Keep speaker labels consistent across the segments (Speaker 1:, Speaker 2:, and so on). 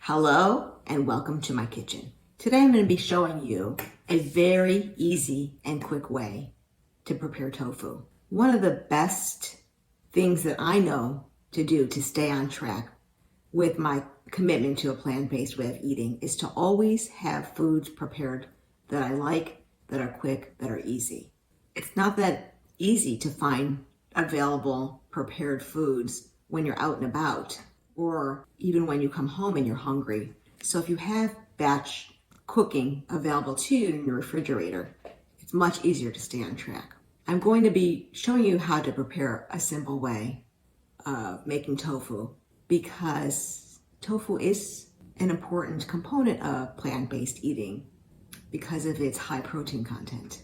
Speaker 1: Hello and welcome to my kitchen. Today I'm going to be showing you a very easy and quick way to prepare tofu. One of the best things that I know to do to stay on track with my commitment to a plant-based way of eating is to always have foods prepared that I like, that are quick, that are easy. It's not that easy to find available prepared foods when you're out and about, or even when you come home and you're hungry. So if you have batch cooking available to you in your refrigerator, it's much easier to stay on track. I'm going to be showing you how to prepare a simple way of making tofu, because tofu is an important component of plant-based eating because of its high protein content.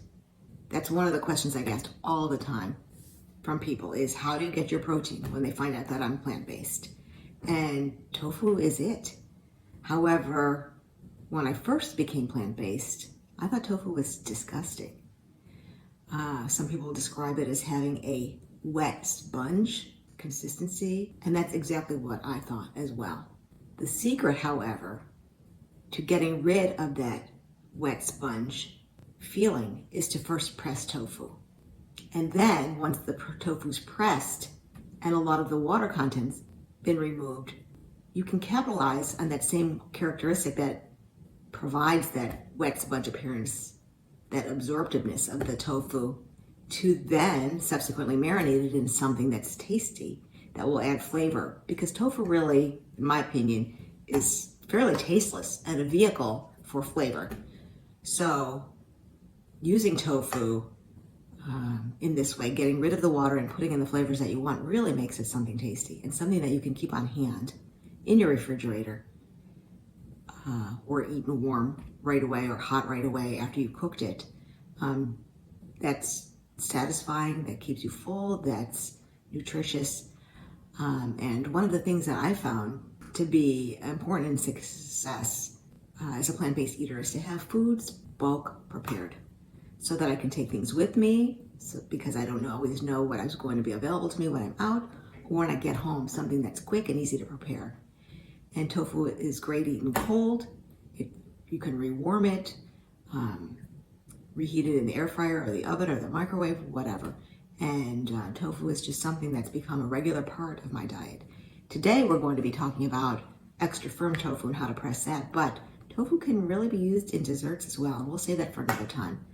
Speaker 1: That's one of the questions I get asked all the time from people is, how do you get your protein when they find out that I'm plant-based? And tofu is it. However, when I first became plant-based, I thought tofu was disgusting. Some people describe it as having a wet sponge consistency, and that's exactly what I thought as well. The secret, however, to getting rid of that wet sponge feeling is to first press tofu. And then once the tofu's pressed and a lot of the water content's been removed, you can capitalize on that same characteristic that provides that wet sponge appearance, that absorptiveness of the tofu, to then subsequently marinate it in something that's tasty, that will add flavor. Because tofu really, in my opinion, is fairly tasteless and a vehicle for flavor. So using tofu in this way, getting rid of the water and putting in the flavors that you want, really makes it something tasty and something that you can keep on hand in your refrigerator, or eaten warm right away or hot right away after you cooked it. That's satisfying, that keeps you full, that's nutritious. And one of the things that I found to be important in success as a plant-based eater is to have foods bulk prepared, so that I can take things with me, because I don't always know what is going to be available to me when I'm out, or when I get home, something that's quick and easy to prepare. And tofu is great eaten cold. You can rewarm it, reheat it in the air fryer or the oven or the microwave, whatever. And tofu is just something that's become a regular part of my diet. Today we're going to be talking about extra firm tofu and how to press that, but tofu can really be used in desserts as well, and we'll save that for another time.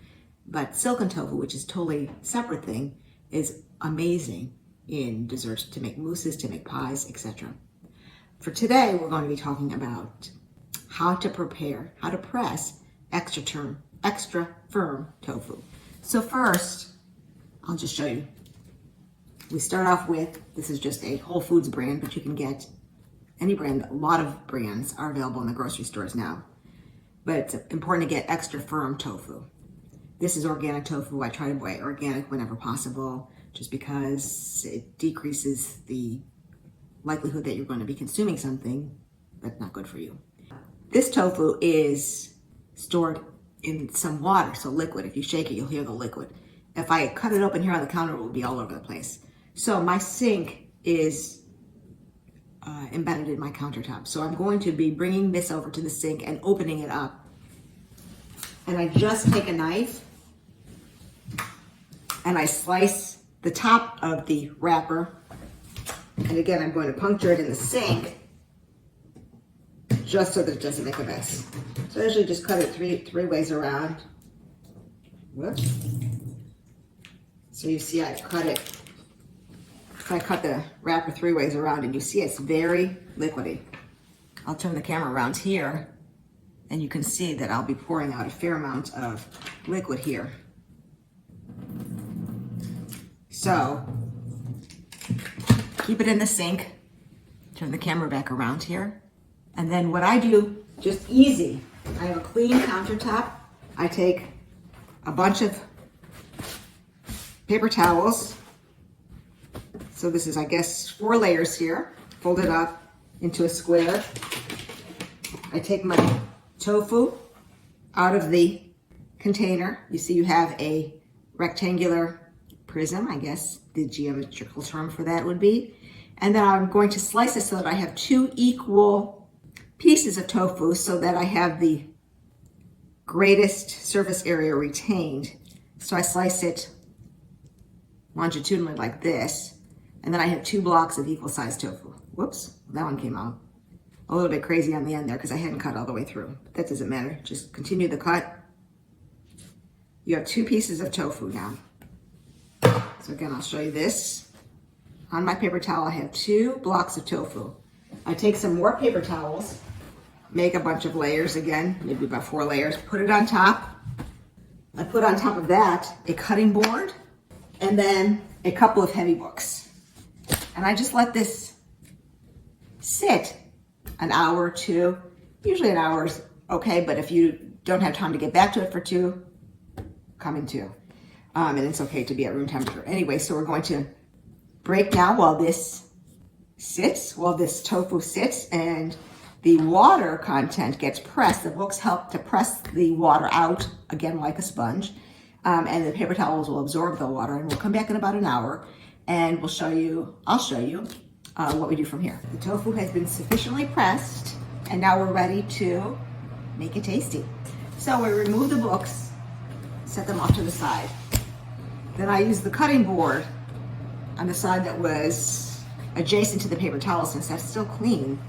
Speaker 1: But silken tofu, which is a totally separate thing, is amazing in desserts, to make mousses, to make pies, etc. For today, we're going to be talking about how to press extra firm tofu. So first, I'll just show you. We start off with, this is just a Whole Foods brand, but you can get any brand. A lot of brands are available in the grocery stores now. But it's important to get extra firm tofu. This is organic tofu. I try to buy organic whenever possible, just because it decreases the likelihood that you're going to be consuming something that's not good for you. This tofu is stored in some water, so liquid. If you shake it, you'll hear the liquid. If I cut it open here on the counter, it will be all over the place. So my sink is embedded in my countertop. So I'm going to be bringing this over to the sink and opening it up. And I just take a knife and I slice the top of the wrapper. And again, I'm going to puncture it in the sink just so that it doesn't make a mess. So I usually just cut it three ways around. Whoops. So you see I cut the wrapper 3 ways around, and you see it's very liquidy. I'll turn the camera around here, and you can see that I'll be pouring out a fair amount of liquid here. So keep it in the sink, turn the camera back around here. And then what I do, just easy, I have a clean countertop. I take a bunch of paper towels. So this is, I guess, 4 layers here, fold it up into a square. I take my tofu out of the container. You see you have a rectangular prism, I guess the geometrical term for that would be. And then I'm going to slice it so that I have 2 equal pieces of tofu so that I have the greatest surface area retained. So I slice it longitudinally like this, and then I have 2 blocks of equal sized tofu. Whoops, that one came out a little bit crazy on the end there because I hadn't cut all the way through. But that doesn't matter, just continue the cut. You have 2 pieces of tofu now. So again, I'll show you this. On my paper towel, I have 2 blocks of tofu. I take some more paper towels, make a bunch of layers again, maybe about 4 layers, put it on top. I put on top of that a cutting board and then a couple of heavy books. And I just let this sit an hour or 2. Usually an hour is okay, but if you don't have time to get back to it for 2, come in 2. And it's okay to be at room temperature. Anyway, so we're going to break now while this sits, while this tofu sits and the water content gets pressed. The books help to press the water out, again, like a sponge. And the paper towels will absorb the water. And we'll come back in about an hour and I'll show you what we do from here. The tofu has been sufficiently pressed and now we're ready to make it tasty. So we remove the books, set them off to the side. Then I use the cutting board on the side that was adjacent to the paper towel since that's still clean.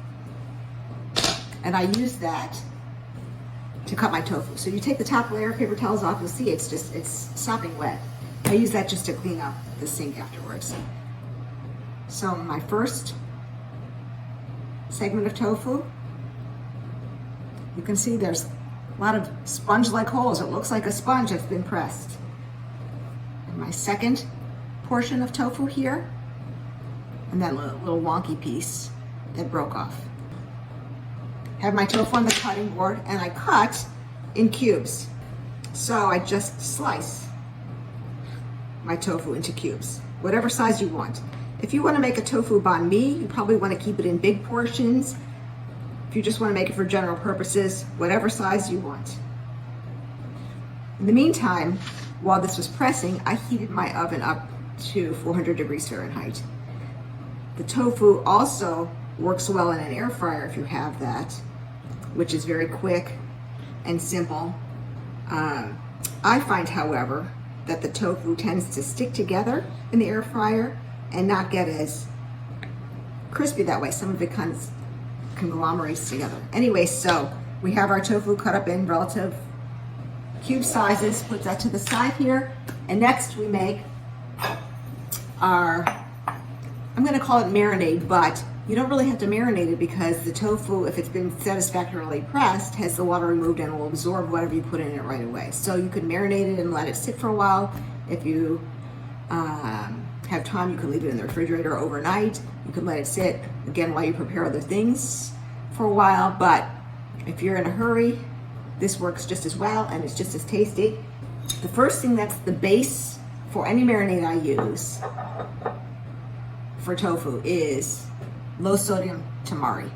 Speaker 1: And I use that to cut my tofu. So you take the top layer of paper towels off, you'll see it's sopping wet. I use that just to clean up the sink afterwards. So my first segment of tofu, you can see there's a lot of sponge-like holes. It looks like a sponge that's been pressed. And my second portion of tofu here, and that little wonky piece that broke off. Have my tofu on the cutting board and I cut in cubes. So I just slice my tofu into cubes, whatever size you want. If you want to make a tofu banh mi, you probably want to keep it in big portions. If you just want to make it for general purposes, whatever size you want. In the meantime, while this was pressing, I heated my oven up to 400 degrees Fahrenheit. The tofu also works well in an air fryer if you have that, which is very quick and simple. I find, however, that the tofu tends to stick together in the air fryer and not get as crispy that way. Some of it kind of conglomerates together. Anyway, so we have our tofu cut up in relative cube sizes. Put that to the side here. And next we make our, I'm going to call it marinade, but you don't really have to marinate it because the tofu, if it's been satisfactorily pressed, has the water removed and will absorb whatever you put in it right away. So you could marinate it and let it sit for a while. If you have time, you can leave it in the refrigerator overnight. You can let it sit, again, while you prepare other things for a while. But if you're in a hurry, this works just as well and it's just as tasty. The first thing that's the base for any marinade I use for tofu is low sodium tamari.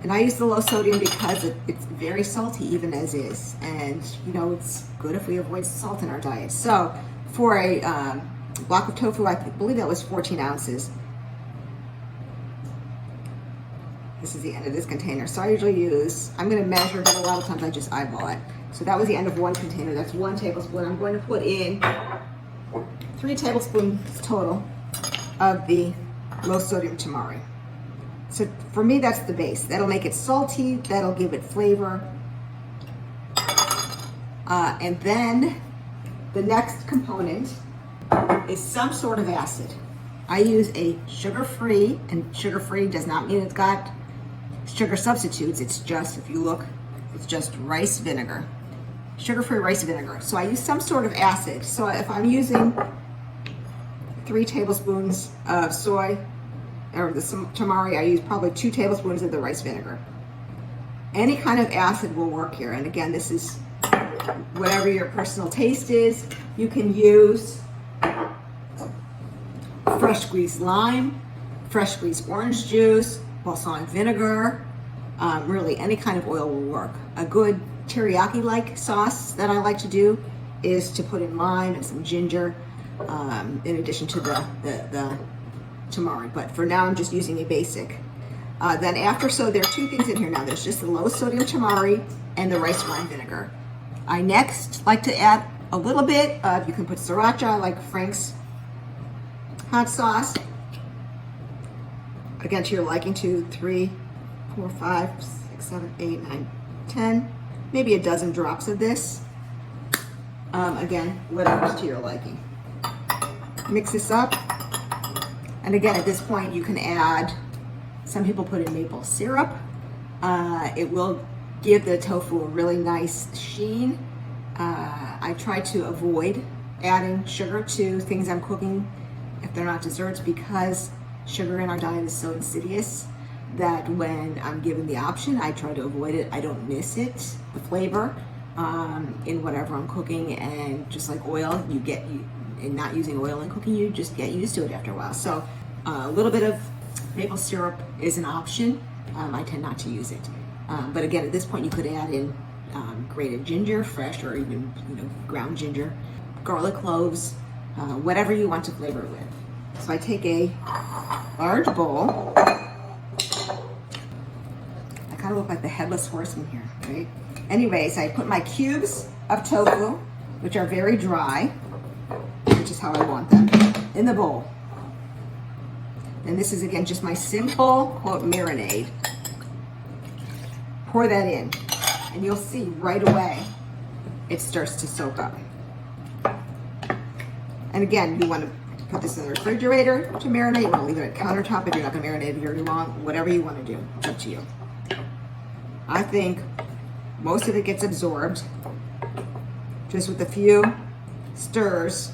Speaker 1: And I use the low sodium because it's very salty even as is. And you know, it's good if we avoid salt in our diet. So for a block of tofu, I believe that was 14 ounces. This is the end of this container. So I usually use, I'm going to measure, but a lot of times I just eyeball it. So that was the end of one container. That's 1 tablespoon. I'm going to put in 3 tablespoons total of the low sodium tamari. So for me, that's the base. That'll make it salty. That'll give it flavor. And then the next component is some sort of acid. I use a sugar-free, and sugar-free does not mean it's got sugar substitutes. It's just, if you look, it's just rice vinegar. Sugar-free rice vinegar. So I use some sort of acid. So if I'm using 3 tablespoons of soy, or the tamari, I use probably 2 tablespoons of the rice vinegar. Any kind of acid will work here. And again, this is whatever your personal taste is. You can use fresh squeezed lime, fresh squeezed orange juice, balsamic vinegar, really any kind of oil will work. A good teriyaki-like sauce that I like to do is to put in lime and some ginger, in addition to the tamari. But for now, I'm just using a basic Then after, so there are two things in here now. There's just the low sodium tamari and the rice wine vinegar. I next like to add a little bit of, you can put sriracha, like Frank's hot sauce. Again, to your liking, 2, 3, 4, 5, 6, 7, 8, 9, 10, maybe a dozen drops of this. Again, whatever's to your liking. Mix this up. And again, at this point, you can add, some people put in maple syrup. It will give the tofu a really nice sheen. I try to avoid adding sugar to things I'm cooking if they're not desserts, because sugar in our diet is so insidious that when I'm given the option, I try to avoid it. I don't miss it, the flavor, in whatever I'm cooking. And just like oil, in not using oil in cooking, you just get used to it after a while. So a little bit of maple syrup is an option. I tend not to use it. But again, at this point, you could add in grated ginger, fresh, or even ground ginger, garlic cloves, whatever you want to flavor it with. So I take a large bowl. I kind of look like the headless horseman here, right? Anyways, I put my cubes of tofu, which are very dry, which is how I want them, in the bowl. And this is, again, just my simple, quote, marinade. Pour that in, and you'll see right away it starts to soak up. And again, you want to put this in the refrigerator to marinate. You want to leave it at countertop if you're not going to marinate it very long. Whatever you want to do, it's up to you. I think most of it gets absorbed just with a few stirs.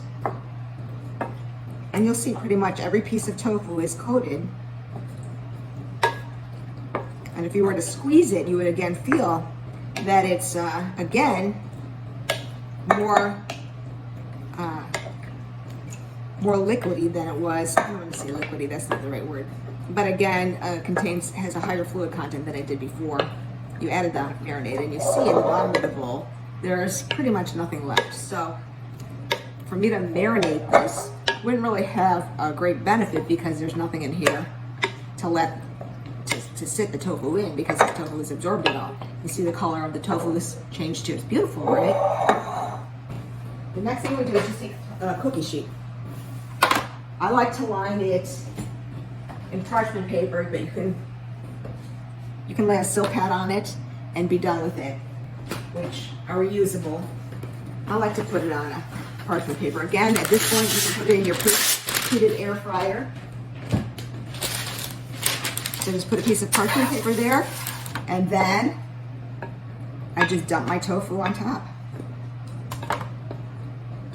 Speaker 1: And you'll see pretty much every piece of tofu is coated. And if you were to squeeze it, you would again feel that it's, again, more liquidy than it was. I don't want to say liquidy, that's not the right word. But again, has a higher fluid content than it did before you added the marinade. And you see in the bottom of the bowl, there's pretty much nothing left. So for me to marinate this wouldn't really have a great benefit, because there's nothing in here to sit the tofu in, because the tofu is absorbed it all. You see the color of the tofu has changed too. It's beautiful, right? The next thing we do is just take a cookie sheet. I like to line it in parchment paper, but you can lay a silk pad on it and be done with it, which are reusable. I like to put it on a parchment paper. Again, at this point, you can put it in your preheated air fryer. So just put a piece of parchment paper there, and then I just dump my tofu on top.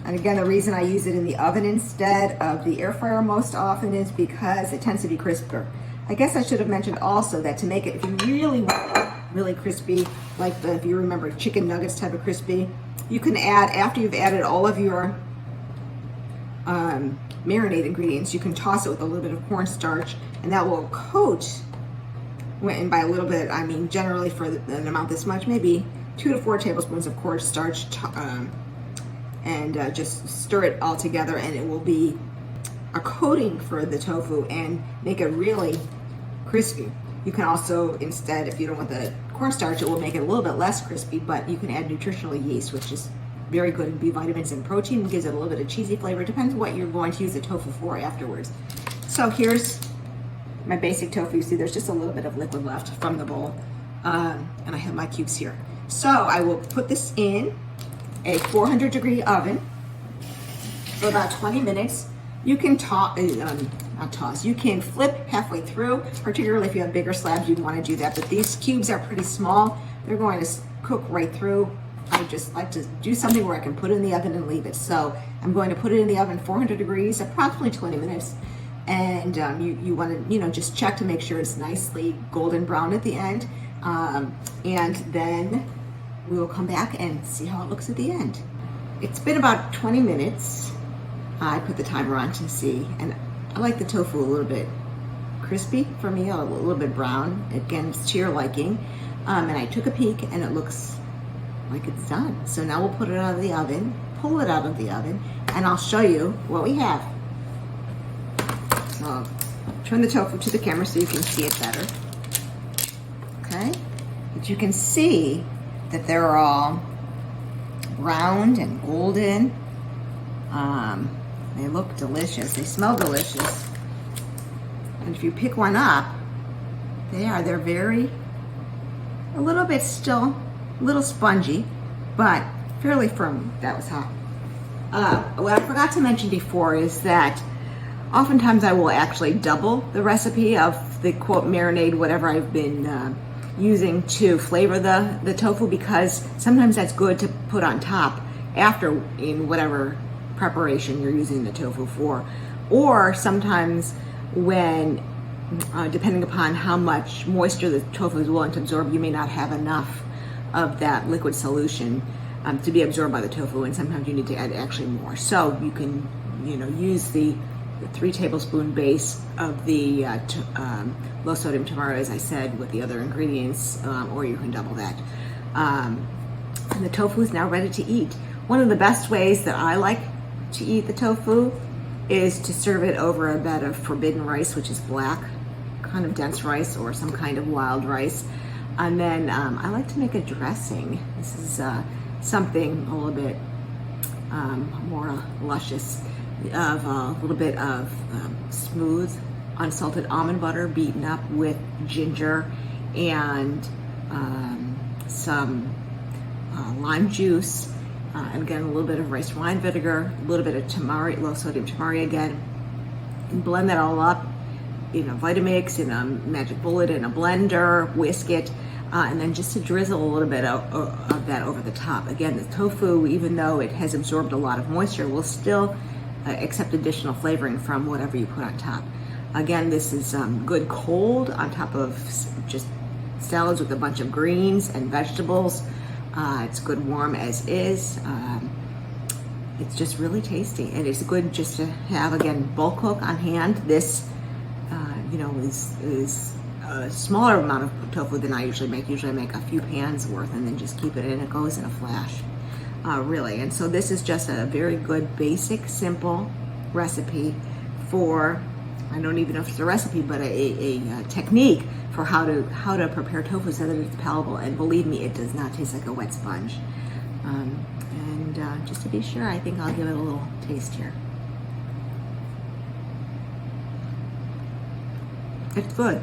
Speaker 1: And again, the reason I use it in the oven instead of the air fryer most often is because it tends to be crisper. I guess I should have mentioned also that to make it, if you really want it really crispy, like if you remember chicken nuggets type of crispy, you can add, after you've added all of your marinade ingredients, you can toss it with a little bit of cornstarch, and that will coat, and by a little bit, I mean generally for an amount this much, maybe 2 to 4 tablespoons of cornstarch, and just stir it all together, and it will be a coating for the tofu and make it really crispy. You can also, instead, if you don't want the cornstarch, it will make it a little bit less crispy, but you can add nutritional yeast, which is very good in B vitamins and protein, and gives it a little bit of cheesy flavor. It depends what you're going to use the tofu for afterwards. So here's my basic tofu. You see there's just a little bit of liquid left from the bowl, and I have my cubes here. So I will put this in a 400-degree oven for about 20 minutes. You can you can flip halfway through, particularly if you have bigger slabs, you'd want to do that, but these cubes are pretty small. They're going to cook right through. I just like to do something where I can put it in the oven and leave it. So I'm going to put it in the oven 400 degrees, approximately 20 minutes. And you want to, just check to make sure it's nicely golden brown at the end. And then we will come back and see how it looks at the end. It's been about 20 minutes. I put the timer on to see, and I like the tofu a little bit crispy for me, a little bit brown. Again, it's to your liking. And I took a peek, and it looks like it's done. So now we'll put it out of the oven, pull it out of the oven, and I'll show you what we have. So I'll turn the tofu to the camera so you can see it better. okay? But you can see that they're all round and golden. They look delicious. They smell delicious. And if you pick one up, they're very, a little bit still, a little spongy, but fairly firm. That was hot. What I forgot to mention before is that oftentimes I will actually double the recipe of the quote marinade, whatever I've been using to flavor the tofu, because sometimes that's good to put on top after in whatever preparation you're using the tofu for. Or sometimes when, depending upon how much moisture the tofu is willing to absorb, you may not have enough of that liquid solution to be absorbed by the tofu, and sometimes you need to add actually more. So you can, use the 3 tablespoon base of the low sodium tamari, as I said, with the other ingredients, or you can double that. And the tofu is now ready to eat. One of the best ways that I like to eat the tofu is to serve it over a bed of forbidden rice, which is black, kind of dense rice, or some kind of wild rice. And then I like to make a dressing. This is something a little bit more luscious, of a little bit of smooth unsalted almond butter beaten up with ginger and some lime juice, and again a little bit of rice wine vinegar, a little bit of tamari, low sodium tamari again, and blend that all up in a Vitamix, in a magic bullet, in a blender, whisk it, and then just to drizzle a little bit of that over the top. Again, the tofu, even though it has absorbed a lot of moisture, will still accept additional flavoring from whatever you put on top. Again, this is good cold on top of just salads with a bunch of greens and vegetables. It's good warm as is. It's just really tasty, and it's good just to have, again, bulk cook on hand. This is a smaller amount of tofu than I usually make. Usually I make a few pans worth and then just keep it in. It goes in a flash, really. And so this is just a very good, basic, simple recipe for, I don't even know if it's a recipe, but a technique for how to prepare tofu so that it's palatable. And believe me, it does not taste like a wet sponge. And just to be sure, I think I'll give it a little taste here. It's good.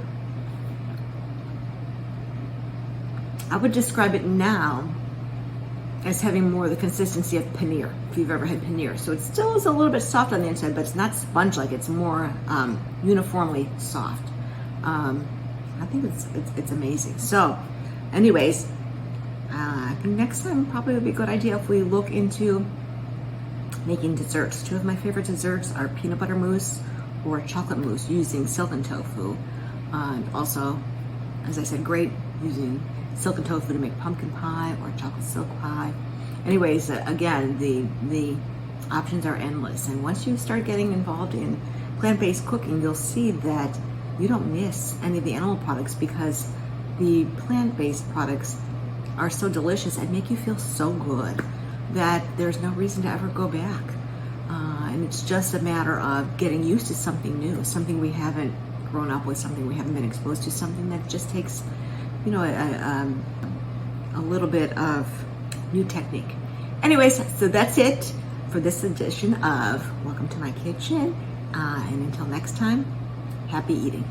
Speaker 1: I would describe it now as having more the consistency of paneer, if you've ever had paneer. So it still is a little bit soft on the inside, but it's not sponge-like. It's more uniformly soft. I think it's amazing. So anyways, I think next time probably would be a good idea if we look into making desserts. 2 of my favorite desserts are peanut butter mousse or chocolate mousse using silken tofu. And also, as I said, great using silken tofu to make pumpkin pie or chocolate silk pie. Anyways, again, the options are endless. And once you start getting involved in plant-based cooking, you'll see that you don't miss any of the animal products, because the plant-based products are so delicious and make you feel so good that there's no reason to ever go back. And it's just a matter of getting used to something new, something we haven't grown up with, something we haven't been exposed to, something that just takes, a little bit of new technique. Anyways, so that's it for this edition of Welcome to My Kitchen. And until next time, happy eating.